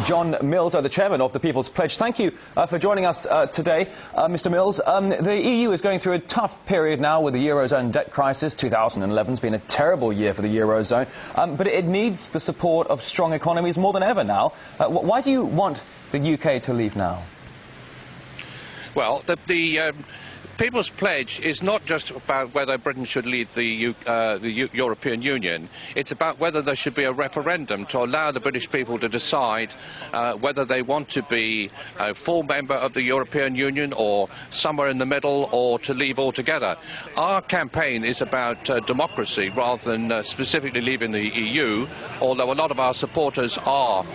John Mills, the chairman of the People's Pledge. Thank you for joining us today, Mr. Mills. The EU is going through a tough period now with the Eurozone debt crisis. 2011 has been a terrible year for the Eurozone, but it needs the support of strong economies more than ever now. Why do you want the UK to leave now? Well, the People's Pledge is not just about whether Britain should leave the European Union. It's about whether there should be a referendum to allow the British people to decide whether they want to be a full member of the European Union or somewhere in the middle, or to leave altogether. Our campaign is about democracy rather than specifically leaving the EU, although a lot of our supporters are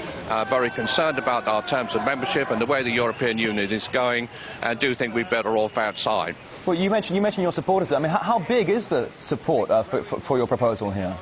very concerned about our terms of membership and the way the European Union is going, and do think we're better off outside. Well, you mentioned your supporters. I mean, how big is the support for your proposal here?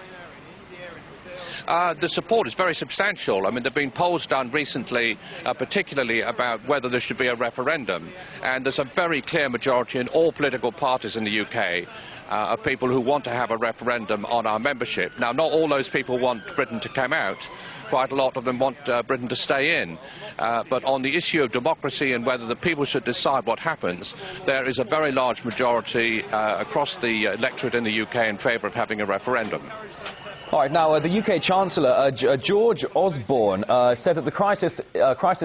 The support is very substantial. I mean, there have been polls done recently, particularly about whether there should be a referendum, and there's a very clear majority in all political parties in the UK of people who want to have a referendum on our membership. Now, not all those people want Britain to come out. Quite a lot of them want Britain to stay in. But on the issue of democracy and whether the people should decide what happens, there is a very large majority across the electorate in the UK in favour of having a referendum. All right, now, the UK Chancellor, George Osborne, said that the crisis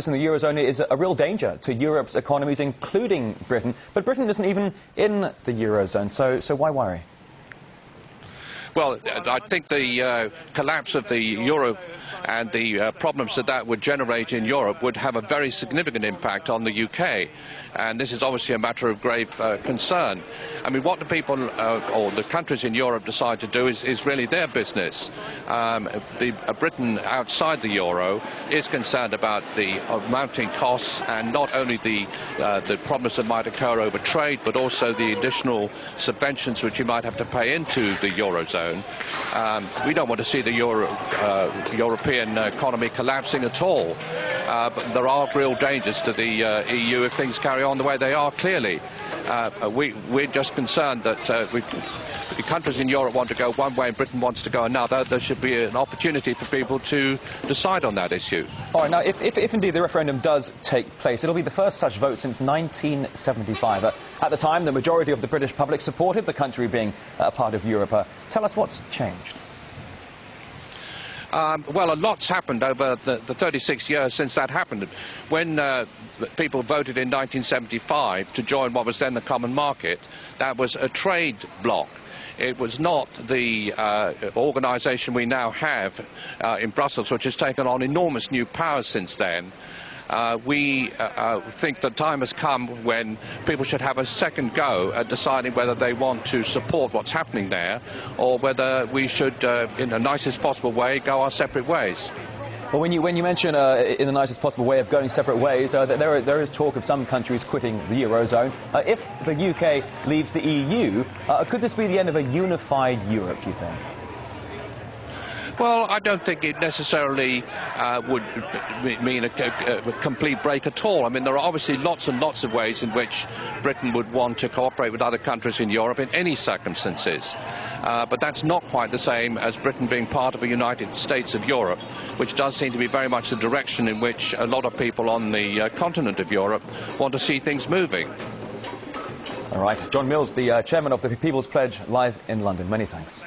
in the Eurozone is a real danger to Europe's economies, including Britain. But Britain isn't even in the Eurozone, so why worry? Well, I think the collapse of the euro and the problems that would generate in Europe would have a very significant impact on the UK. And this is obviously a matter of grave concern. I mean, what the people or the countries in Europe decide to do is really their business. Britain outside the euro is concerned about the mounting costs, and not only the problems that might occur over trade, but also the additional subventions which you might have to pay into the eurozone. We don't want to see the European economy collapsing at all. But there are real dangers to the EU if things carry on the way they are, clearly. We're just concerned that the countries in Europe want to go one way and Britain wants to go another. There should be an opportunity for people to decide on that issue. All right, now, if indeed the referendum does take place, it'll be the first such vote since 1975. At the time, the majority of the British public supported the country being a part of Europe. Tell us what's changed. Well, a lot's happened over the 36 years since that happened. When people voted in 1975 to join what was then the Common Market, that was a trade bloc. It was not the organisation we now have in Brussels, which has taken on enormous new powers since then. We think the time has come when people should have a second go at deciding whether they want to support what's happening there, or whether we should, in the nicest possible way, go our separate ways. Well, when you mention in the nicest possible way of going separate ways, there is talk of some countries quitting the Eurozone. If the UK leaves the EU, could this be the end of a unified Europe, do you think? Well, I don't think it necessarily would mean a complete break at all. I mean, there are obviously lots and lots of ways in which Britain would want to cooperate with other countries in Europe in any circumstances. But that's not quite the same as Britain being part of a United States of Europe, which does seem to be very much the direction in which a lot of people on the continent of Europe want to see things moving. All right. John Mills, the chairman of the People's Pledge, live in London. Many thanks.